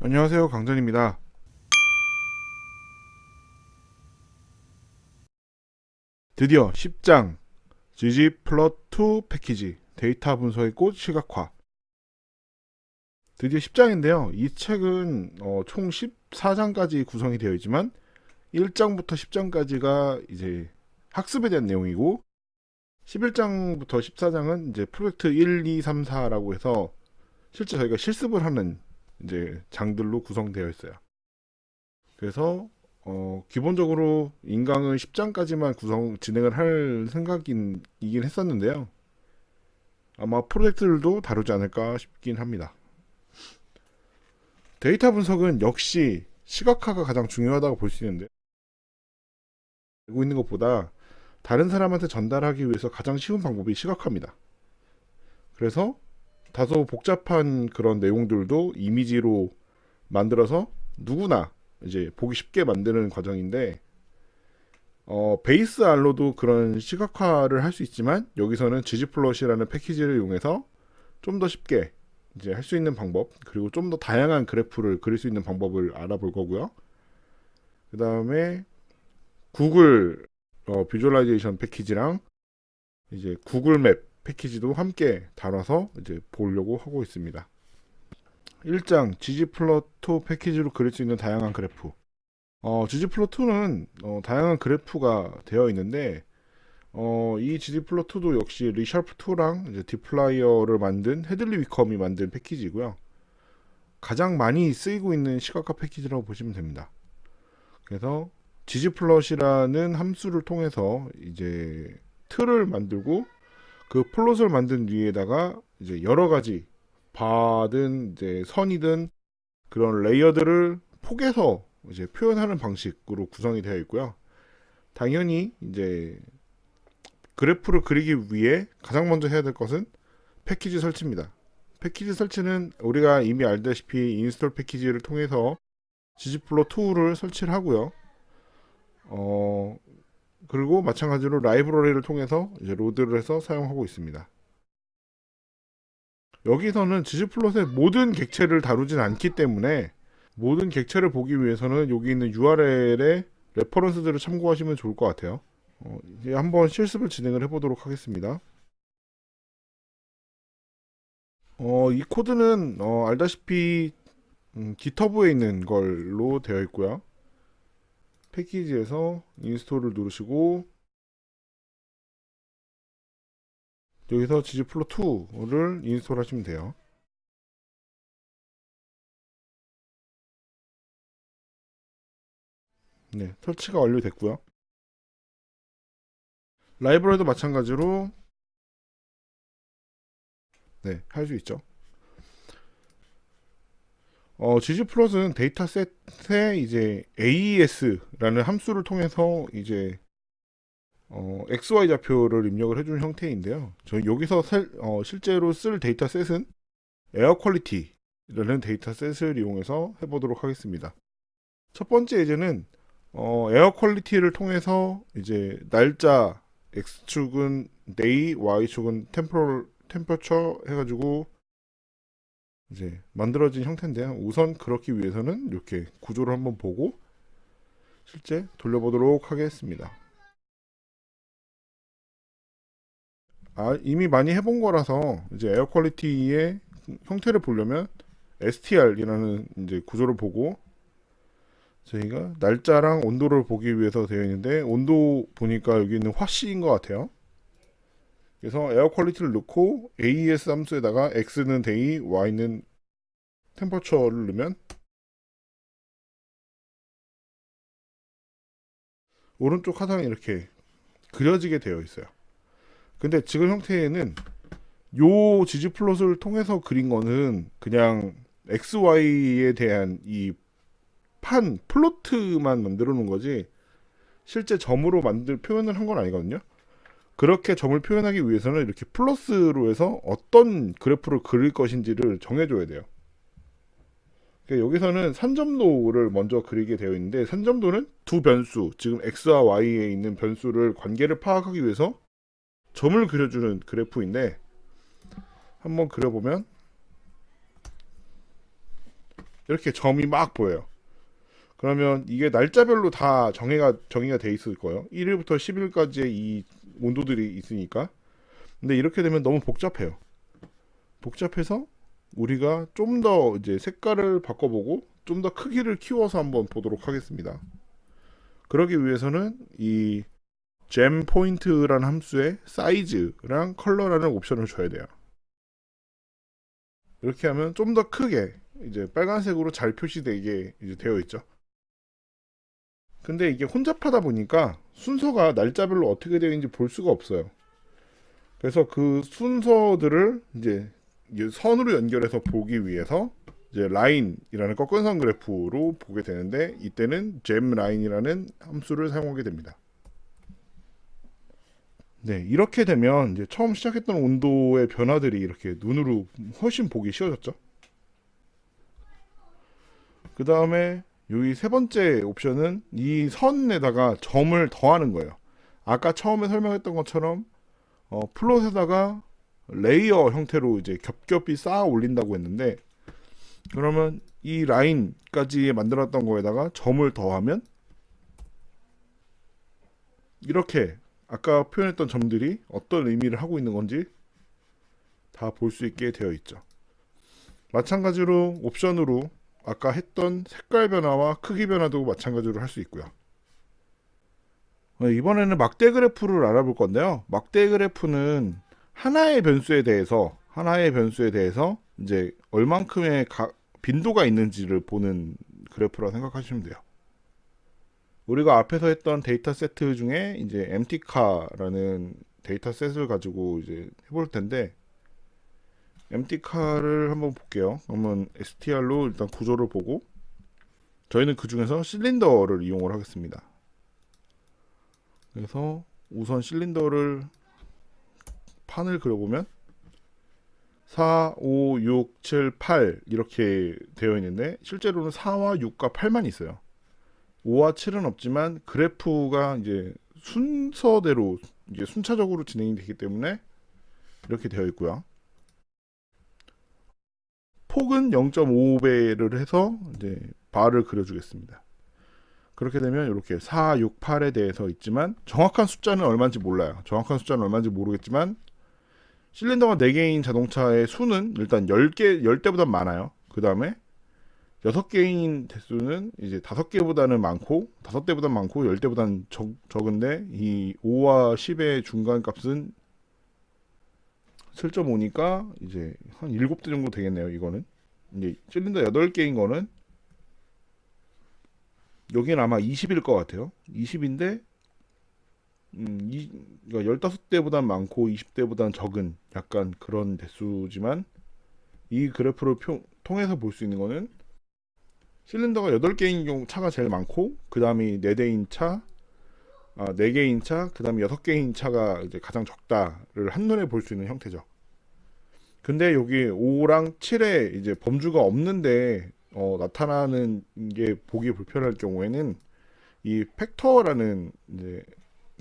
안녕하세요, 강전입니다. 드디어 10장 ggplot2 패키지 데이터 분석의 꽃 시각화, 드디어 10장인데요. 이 책은 총 14장까지 구성이 되어 있지만 1장부터 10장까지가 이제 학습에 대한 내용이고, 11장부터 14장은 이제 프로젝트 1, 2, 3, 4라고 해서 실제 저희가 실습을 하는 이제 장들로 구성되어 있어요. 그래서 기본적으로 인강은 10장까지만 진행을 할 생각이긴 했었는데요. 아마 프로젝트들도 다루지 않을까 싶긴 합니다. 데이터 분석은 역시 시각화가 가장 중요하다고 볼 수 있는데, 알고 있는 것보다 다른 사람한테 전달하기 위해서 가장 쉬운 방법이 시각화입니다. 그래서 다소 복잡한 그런 내용들도 이미지로 만들어서 누구나 이제 보기 쉽게 만드는 과정인데, 베이스 알로도 그런 시각화를 할 수 있지만 여기서는 ggplot이라는 패키지를 이용해서 좀 더 쉽게 이제 할 수 있는 방법, 그리고 좀 더 다양한 그래프를 그릴 수 있는 방법을 알아볼 거고요. 그 다음에 구글 비주얼라이제이션 패키지랑 이제 구글 맵 패키지도 함께 다뤄서 이제 보려고 하고 있습니다. 1장 ggplot2 패키지로 그릴 수 있는 다양한 그래프. ggplot2는 다양한 그래프가 되어 있는데, 이 ggplot2도 역시 리샤프2랑 이제 디플라이어를 만든 헤들리 위컴이 만든 패키지고요. 가장 많이 쓰이고 있는 시각화 패키지라고 보시면 됩니다. 그래서 ggplot이라는 함수를 통해서 이제 틀을 만들고, 그 플롯을 만든 위에다가 이제 여러 가지 바든 이제 선이든 그런 레이어들을 폭에서 이제 표현하는 방식으로 구성이 되어 있고요. 당연히 이제 그래프를 그리기 위해 가장 먼저 해야 될 것은 패키지 설치입니다. 패키지 설치는 우리가 이미 알다시피 인스톨 패키지를 통해서 ggplot2를 설치를 하고요. 그리고 마찬가지로 라이브러리를 통해서 이제 로드를 해서 사용하고 있습니다. 여기서는 ggplot의 모든 객체를 다루진 않기 때문에 모든 객체를 보기 위해서는 여기 있는 URL의 레퍼런스들을 참고하시면 좋을 것 같아요. 이제 한번 실습을 진행을 해보도록 하겠습니다. 이 코드는 알다시피 GitHub에 있는 걸로 되어 있고요. 패키지에서 인스톨을 누르시고 여기서 ggplot2를 인스톨 하시면 돼요. 네, 설치가 완료됐고요. 라이브러리도 마찬가지로 네, 할 수 있죠. ggplot은 데이터셋에 이제 AES라는 함수를 통해서 이제 XY 좌표를 입력을 해주는 형태인데요. 저희 여기서 실제로 쓸 데이터셋은 에어 퀄리티라는 데이터셋을 이용해서 해보도록 하겠습니다. 첫 번째 예제는 에어 퀄리티를 통해서 이제 날짜 X축은 day, Y축은 템퍼처 해가지고 이제 만들어진 형태인데요. 우선 그렇기 위해서는 이렇게 구조를 한번 보고 실제 돌려보도록 하겠습니다. 이미 많이 해본 거라서 이제 에어 퀄리티의 형태를 보려면 str이라는 이제 구조를 보고, 저희가 날짜랑 온도를 보기 위해서 되어 있는데 온도 보니까 여기 있는 화씨인 것 같아요. 그래서 에어 퀄리티를 넣고 AES 함수에다가 X는 day, Y는 템퍼처를 넣으면 오른쪽 하단에 이렇게 그려지게 되어 있어요. 근데 지금 형태에는 요 지지플롯을 통해서 그린 거는 그냥 XY에 대한 이 판 플로트만 만들어 놓은 거지 실제 점으로 표현을 한 건 아니거든요. 그렇게 점을 표현하기 위해서는 이렇게 플러스로 해서 어떤 그래프를 그릴 것인지를 정해줘야 돼요. 그러니까 여기서는 산점도를 먼저 그리게 되어 있는데, 산점도는 두 변수, 지금 x와 y에 있는 변수를 관계를 파악하기 위해서 점을 그려주는 그래프인데, 한번 그려보면 이렇게 점이 막 보여요. 그러면 이게 날짜별로 다 정의가 돼 있을 거예요. 1일부터 10일까지의 이 온도들이 있으니까. 근데 이렇게 되면 너무 복잡해요. 복잡해서 우리가 좀 더 이제 색깔을 바꿔보고 좀 더 크기를 키워서 한번 보도록 하겠습니다. 그러기 위해서는 이 잼 포인트라는 함수에 사이즈랑 컬러라는 옵션을 줘야 돼요. 이렇게 하면 좀 더 크게 이제 빨간색으로 잘 표시되게 이제 되어 있죠. 근데 이게 혼잡하다 보니까 순서가 날짜별로 어떻게 되어 있는지 볼 수가 없어요. 그래서 그 순서들을 이제 선으로 연결해서 보기 위해서 이제 라인이라는 꺾은선 그래프로 보게 되는데, 이때는 잼 라인이라는 함수를 사용하게 됩니다. 네, 이렇게 되면 이제 처음 시작했던 온도의 변화들이 이렇게 눈으로 훨씬 보기 쉬워졌죠. 그 다음에 여기 세 번째 옵션은 이 선에다가 점을 더하는 거예요. 아까 처음에 설명했던 것처럼 플롯에다가 레이어 형태로 이제 겹겹이 쌓아 올린다고 했는데, 그러면 이 라인까지 만들었던 거에다가 점을 더하면 이렇게 아까 표현했던 점들이 어떤 의미를 하고 있는 건지 다 볼 수 있게 되어 있죠. 마찬가지로 옵션으로 아까 했던 색깔 변화와 크기 변화도 마찬가지로 할 수 있고요. 이번에는 막대 그래프를 알아볼 건데요. 막대 그래프는 하나의 변수에 대해서 이제 얼만큼의 빈도가 있는지를 보는 그래프라 생각하시면 돼요. 우리가 앞에서 했던 데이터 세트 중에 이제 emptycar라는 데이터 셋을 가지고 이제 해볼 텐데, emptycar를 한번 볼게요. 그러면 str로 일단 구조를 보고, 저희는 그 중에서 실린더를 이용을 하겠습니다. 그래서 우선 실린더를 판을 그려보면 4, 5, 6, 7, 8 이렇게 되어 있는데, 실제로는 4와 6과 8만 있어요. 5와 7은 없지만 그래프가 이제 순서대로 이제 순차적으로 진행이 되기 때문에 이렇게 되어 있고요. 폭은 0.5배를 해서 이제 바를 그려주겠습니다. 그렇게 되면 이렇게 4, 6, 8에 대해서 있지만 정확한 숫자는 얼마인지 몰라요. 정확한 숫자는 얼마인지 모르겠지만 실린더가 4개인 자동차의 수는 일단 10대보다 많아요. 그 다음에 6개인 대수는 이제 5개보다는 많고, 5대보다 많고 10대보다는 적은데, 이 5와 10의 중간 값은 7.5니까 이제 한 7대 정도 되겠네요. 이거는 이제 실린더 8개인 거는 여기는 아마 20일 것 같아요. 20인데 그러니까 15대보다는 많고 20대보다는 적은 약간 그런 대수지만, 이 그래프를 통해서 볼 수 있는 거는 실린더가 8개인 경우 차가 제일 많고, 그 다음이 4개인 차, 그 다음에 6개인 차가 이제 가장 적다를 한눈에 볼 수 있는 형태죠. 근데 여기 5랑 7에 이제 범주가 없는데 나타나는 게 보기 불편할 경우에는 이 팩터라는 이제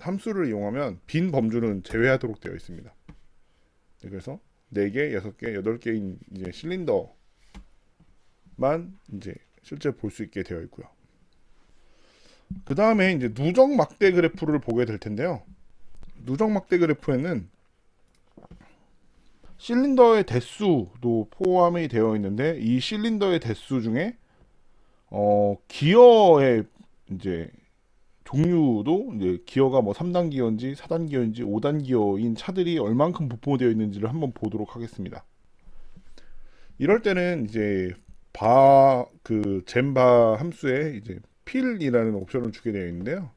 함수를 이용하면 빈 범주는 제외하도록 되어 있습니다. 그래서 4개, 6개, 8개인 이제 실린더만 이제 실제 볼 수 있게 되어 있고요. 그 다음에 이제 누적 막대 그래프를 보게 될 텐데요. 누적 막대 그래프에는 실린더의 대수도 포함이 되어 있는데, 이 실린더의 대수 중에 기어의 이제 종류도 이제 기어가 뭐 3단 기어인지 4단 기어인지 5단 기어인 차들이 얼만큼 분포되어 있는지를 한번 보도록 하겠습니다. 이럴 때는 이제 그 잼바 함수에 이제 필이라는 옵션을 주게 되어 있는데요.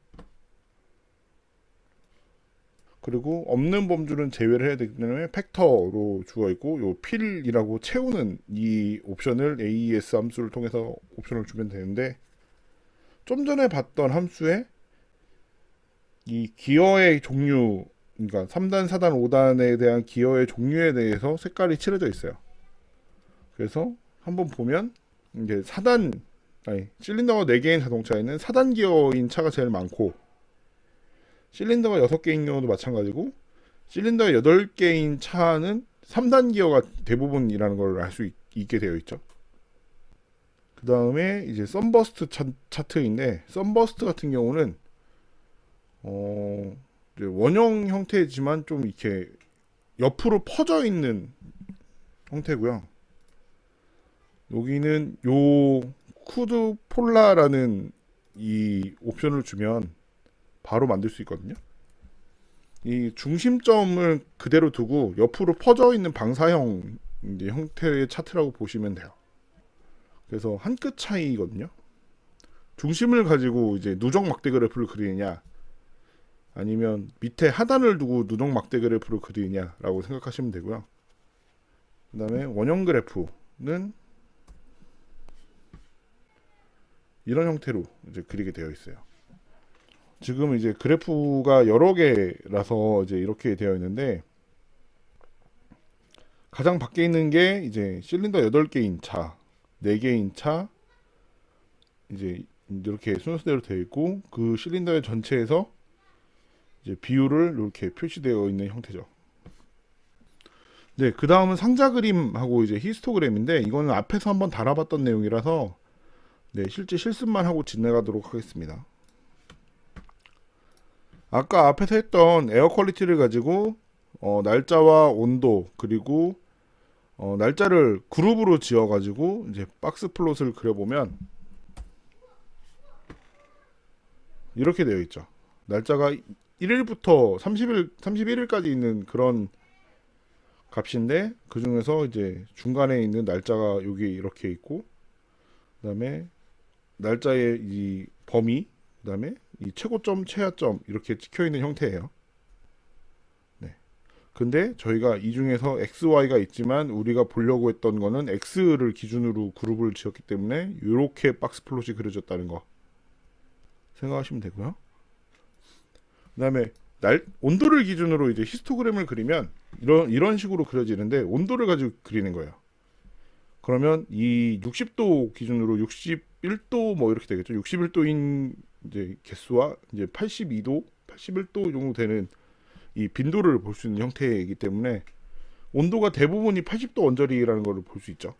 그리고 없는 범주는 제외를 해야 되기 때문에 팩터로 주어 있고, 요 필이라고 채우는 이 옵션을 AES 함수를 통해서 옵션을 주면 되는데, 좀 전에 봤던 함수에 이 기어의 종류, 그러니까 3단, 4단, 5단에 대한 기어의 종류에 대해서 색깔이 칠해져 있어요. 그래서 한번 보면 이제 실린더가 4개인 자동차에는 4단 기어인 차가 제일 많고, 실린더가 6개인 경우도 마찬가지고, 실린더가 8개인 차는 3단 기어가 대부분이라는 걸 알 수 있게 되어 있죠. 그 다음에 이제 썬버스트 차트인데, 썬버스트 같은 경우는 이제 원형 형태지만 좀 이렇게 옆으로 퍼져 있는 형태고요. 여기는 요 쿠드 폴라라는 이 옵션을 주면 바로 만들 수 있거든요. 이 중심점을 그대로 두고 옆으로 퍼져 있는 방사형 이제 형태의 차트라고 보시면 돼요. 그래서 한 끗 차이거든요. 중심을 가지고 이제 누적 막대 그래프를 그리느냐, 아니면 밑에 하단을 두고 누적 막대 그래프를 그리느냐라고 생각하시면 되고요. 그 다음에 원형 그래프는 이런 형태로 이제 그리게 되어 있어요. 지금 이제 그래프가 여러 개라서 이제 이렇게 되어 있는데, 가장 밖에 있는 게 이제 실린더 8개인 차, 4개인 차, 이제 이렇게 순서대로 되어 있고, 그 실린더의 전체에서 이제 비율을 이렇게 표시되어 있는 형태죠. 네, 그 다음은 상자 그림하고 이제 히스토그램인데, 이거는 앞에서 한번 다뤄봤던 내용이라서 네, 실제 실습만 하고 지나가도록 하겠습니다. 아까 앞에서 했던 에어 퀄리티를 가지고 날짜와 온도, 그리고 날짜를 그룹으로 지어 가지고 이제 박스 플롯을 그려보면 이렇게 되어 있죠. 날짜가 1일부터 31일까지 있는 그런 값인데, 그 중에서 이제 중간에 있는 날짜가 여기 이렇게 있고, 그 다음에 날짜의 이 범위, 그 다음에 이 최고점, 최하점 이렇게 찍혀 있는 형태예요. 네. 근데 저희가 이 중에서 XY가 있지만 우리가 보려고 했던 거는 X를 기준으로 그룹을 지었기 때문에 이렇게 박스 플롯이 그려졌다는 거 생각하시면 되고요. 그 다음에 온도를 기준으로 이제 히스토그램을 그리면 이런 식으로 그려지는데, 온도를 가지고 그리는 거예요. 그러면 이 60도 기준으로 61도 뭐 이렇게 되겠죠. 61도인 이제 개수와 이제 82도, 81도 정도 되는 이 빈도를 볼 수 있는 형태이기 때문에 온도가 대부분이 80도 언저리라는 걸 볼 수 있죠.